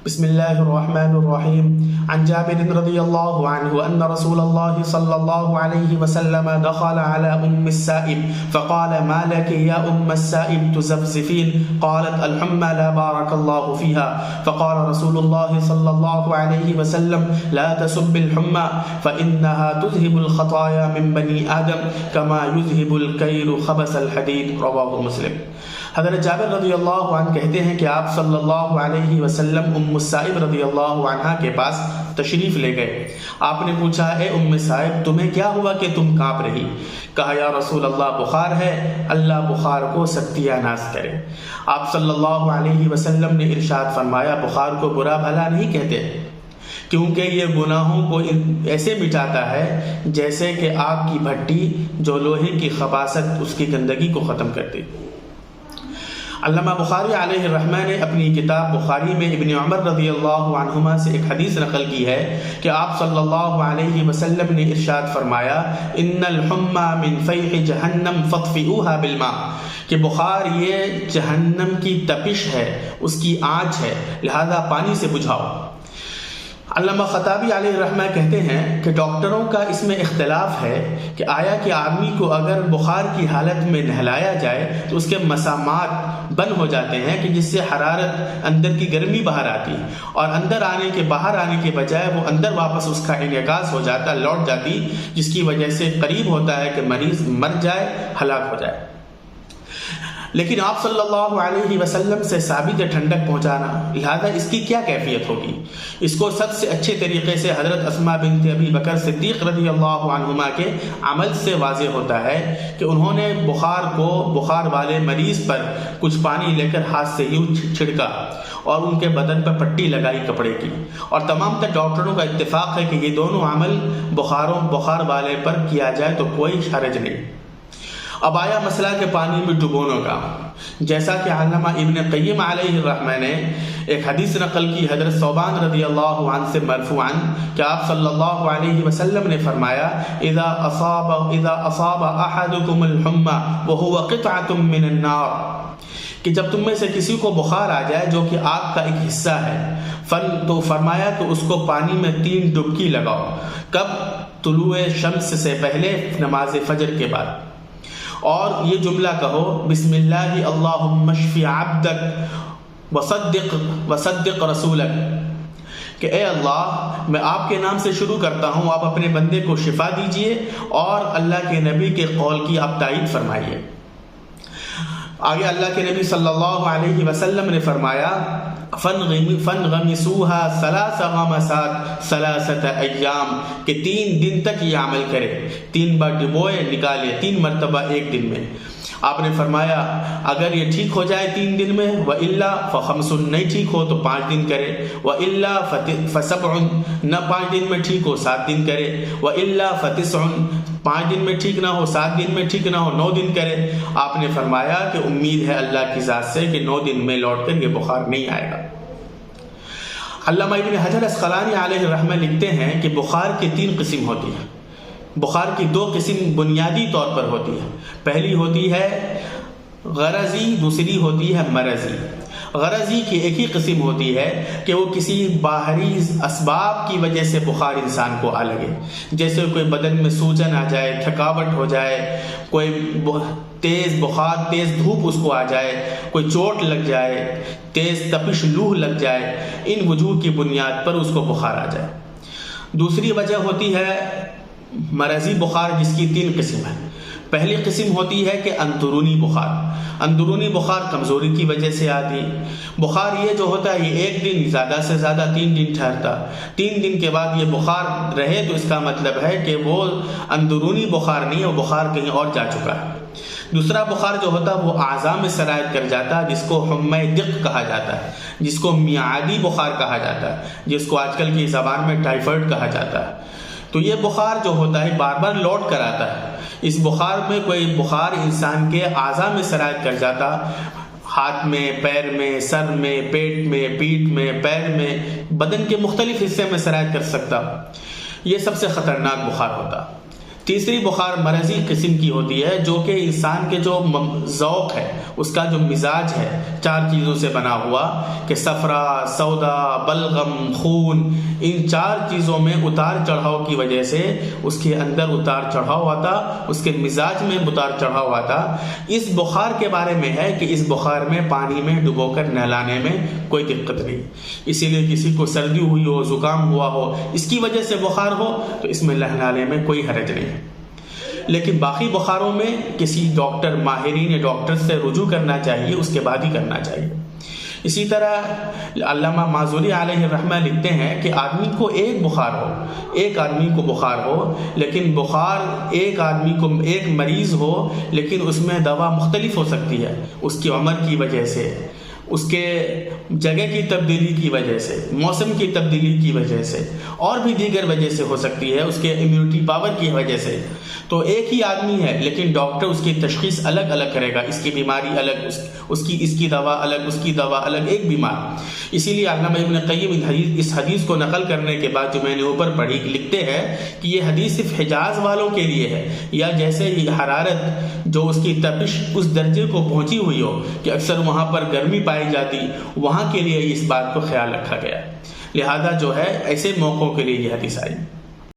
بسم الله الرحمن الرحيم. عن جابر رضي الله عنه أن رسول الله صلى الله عليه وسلم دخل على السائب فقال ما لك يا السائب تزفزفين؟ قالت الحمى لا بارك الله فيها. فقال رسول الله صلى الله عليه وسلم لا تسب الحمى فإنها تذهب الخطايا من بني آدم كما يذهب الكير خبث الحديد. رواه مسلم. حضرت جابر رضی اللہ عنہ کہتے ہیں کہ آپ صلی اللہ علیہ وسلم السائب رضی اللہ عنہ کے پاس تشریف لے گئے. آپ نے پوچھا اے السائب تمہیں کیا ہوا کہ تم کانپ رہی؟ کہا یا رسول اللہ بخار ہے، اللہ بخار کو ستیہ ناز کرے. آپ صلی اللہ علیہ وسلم نے ارشاد فرمایا بخار کو برا بھلا نہیں کہتے، کیونکہ یہ گناہوں کو ایسے مٹاتا ہے جیسے کہ آگ کی بھٹی جو لوہے کی خباثت اس کی گندگی کو ختم کرتی. علامہ بخاری علیہ الرحمہ نے اپنی کتاب بخاری میں ابن عمر رضی اللہ عنہما سے ایک حدیث نقل کی ہے کہ آپ صلی اللہ علیہ وسلم نے ارشاد فرمایا ان الحمى من فیح جہنم فاطفئوها بالماء، کہ بخار یہ جہنم کی تپش ہے، اس کی آنچ ہے، لہذا پانی سے بجھاؤ. علامہ خطابی علیہ الرحمہ کہتے ہیں کہ ڈاکٹروں کا اس میں اختلاف ہے کہ آیا کہ آدمی کو اگر بخار کی حالت میں نہلایا جائے تو اس کے مسامات بند ہو جاتے ہیں کہ جس سے حرارت اندر کی گرمی باہر آتی اور اندر آنے کے باہر آنے کے بجائے وہ اندر واپس اس کا انعکاس ہو جاتا، لوٹ جاتی، جس کی وجہ سے قریب ہوتا ہے کہ مریض مر جائے، ہلاک ہو جائے. لیکن آپ صلی اللہ علیہ وسلم سے ثابت ہے ٹھنڈک پہنچانا، لہذا اس کی کیا کیفیت ہوگی؟ اس کو سب سے اچھے طریقے سے حضرت اسماء بنت ابی بکر صدیق رضی اللہ عنہما کے عمل سے واضح ہوتا ہے کہ انہوں نے بخار والے مریض پر کچھ پانی لے کر ہاتھ سے یوں چھڑکا اور ان کے بدن پر پٹی لگائی کپڑے کی، اور تمام تر ڈاکٹروں کا اتفاق ہے کہ یہ دونوں عمل بخار والے پر کیا جائے تو کوئی حرج نہیں. اب آیا مسئلہ کے پانی میں ڈبونے کا. جیسا کہ علامہ ابن قیم علیہ الرحمہ نے ایک حدیث نقل کی حضرت ثوبان رضی اللہ عنہ سے مرفوعا کہ آپ صلی اللہ علیہ وسلم نے فرمایا اذا اصاب احدکم الحمى وهو قطعة من النار، کہ جب تم میں سے کسی کو بخار آ جائے جو کہ آگ کا ایک حصہ ہے تو فرمایا کہ اس کو پانی میں 3 ڈبکی لگاؤ. کب؟ طلوع شمس سے پہلے، نماز فجر کے بعد. اور یہ جملہ کہو بسم اللہ اللہم اشفی عبدک وصدق رسولک، کہ اے اللہ میں آپ کے نام سے شروع کرتا ہوں، آپ اپنے بندے کو شفا دیجئے اور اللہ کے نبی کے قول کی آپ تائید فرمائیے. آگے اللہ کے نبی صلی اللہ علیہ وسلم نے فرمایا فَانْغَمِسُوهَا 3 غمسات 3 ایام، کہ 3 دن تک یہ عمل کرے، 3 بار ڈبوئے نکالے، 3 مرتبہ ایک دن میں. آپ نے فرمایا اگر یہ ٹھیک ہو جائے 3 دن میں، وَإِلَّا فَخَمْسٌ، نہیں ٹھیک ہو تو 5 دن کرے، وَإِلَّا فَسَبْعٌ، نہ 5 دن میں ٹھیک ہو 7 دن کرے، وَإِلَّا فَتِسْعٌ، 5 دن میں ٹھیک نہ ہو 7 دن میں ٹھیک نہ ہو 9 دن کرے. آپ نے فرمایا کہ امید ہے اللہ کی ذات سے کہ 9 دن میں لوٹ کر یہ بخار نہیں آئے گا. علامہ ابن حجر اسقلانی علیہ الرحمہ لکھتے ہیں کہ بخار کی 3 قسم ہوتی ہیں. بخار کی 2 قسم بنیادی طور پر ہوتی ہے. پہلی ہوتی ہے غرضی، دوسری ہوتی ہے مرضی. غرضی کی ایک ہی قسم ہوتی ہے کہ وہ کسی باہری اسباب کی وجہ سے بخار انسان کو آ لگے، جیسے کوئی بدن میں سوجن آ جائے، تھکاوٹ ہو جائے، کوئی تیز بخار، تیز دھوپ اس کو آ جائے، کوئی چوٹ لگ جائے، تیز تپش لوہ لگ جائے، ان وجوہ کی بنیاد پر اس کو بخار آ جائے. دوسری وجہ ہوتی ہے مرضی بخار، جس کی 3 قسم ہیں. پہلی قسم ہوتی ہے کہ اندرونی بخار. اندرونی بخار کمزوری کی وجہ سے آتی. بخار یہ جو ہوتا ہے یہ 1 دن، زیادہ سے زیادہ 3 دن ٹھہرتا. 3 دن کے بعد یہ بخار رہے تو اس کا مطلب ہے کہ وہ اندرونی بخار نہیں ہے، وہ بخار کہیں اور جا چکا ہے. دوسرا بخار جو ہوتا ہے وہ اعضاء میں سرایت کر جاتا ہے، جس کو حمى دق کہا جاتا ہے، جس کو میعادی بخار کہا جاتا ہے، جس کو آج کل کی زبان میں ٹائیفائڈ کہا جاتا ہے. تو یہ بخار جو ہوتا ہے بار بار لوٹ کر آتا ہے. اس بخار میں کوئی بخار انسان کے اعضاء میں سرایت کر جاتا، ہاتھ میں، پیر میں، سر میں، پیٹ میں، پیٹھ میں، پیر میں، بدن کے مختلف حصے میں سرایت کر سکتا. یہ سب سے خطرناک بخار ہوتا. تیسری بخار مرضی قسم کی ہوتی ہے جو کہ انسان کے جو ذوق ہے، اس کا جو مزاج ہے، 4 چیزوں سے بنا ہوا کہ صفرا، سودا، بلغم، خون، ان 4 چیزوں میں اتار چڑھاؤ کی وجہ سے اس کے اندر اتار چڑھاؤ آتا، اس کے مزاج میں اتار چڑھاؤ آتا۔ اس بخار کے بارے میں ہے کہ اس بخار میں پانی میں ڈبو کر نہلانے میں کوئی دقت نہیں، اسی لیے کسی کو سردی ہوئی ہو، زکام ہوا ہو، اس کی وجہ سے بخار ہو تو اس میں نہلانے میں کوئی حرج نہیں۔ لیکن باقی بخاروں میں کسی ڈاکٹر، ماہرین ڈاکٹر سے رجوع کرنا چاہیے، اس کے بعد ہی کرنا چاہیے۔ اسی طرح علامہ مازوری علیہ الرحمہ لکھتے ہیں کہ آدمی کو ایک آدمی کو بخار ہو، لیکن بخار ایک آدمی کو، ایک مریض ہو، لیکن اس میں دوا مختلف ہو سکتی ہے، اس کی عمر کی وجہ سے، اس کے جگہ کی تبدیلی کی وجہ سے، موسم کی تبدیلی کی وجہ سے، اور بھی دیگر وجہ سے ہو سکتی ہے، اس کے امیونٹی پاور کی وجہ سے۔ تو ایک ہی آدمی ہے لیکن ڈاکٹر اس کی تشخیص الگ الگ کرے گا، اس کی بیماری الگ، اس کی دوا الگ، اس کی دوا الگ، ایک بیمار۔ اسی لیے علامہ ابن قیم اس حدیث کو نقل کرنے کے بعد جو میں نے اوپر پڑھی، لکھتے ہیں کہ یہ حدیث صرف حجاز والوں کے لیے ہے، یا جیسے یہ حرارت جو اس کی تپش اس درجے کو پہنچی ہوئی ہو کہ اکثر وہاں پر گرمی پائی جاتی، وہاں کے لیے اس بات کو خیال رکھا گیا، لہذا جو ہے ایسے موقعوں کے لیے یہ حدیث آئی۔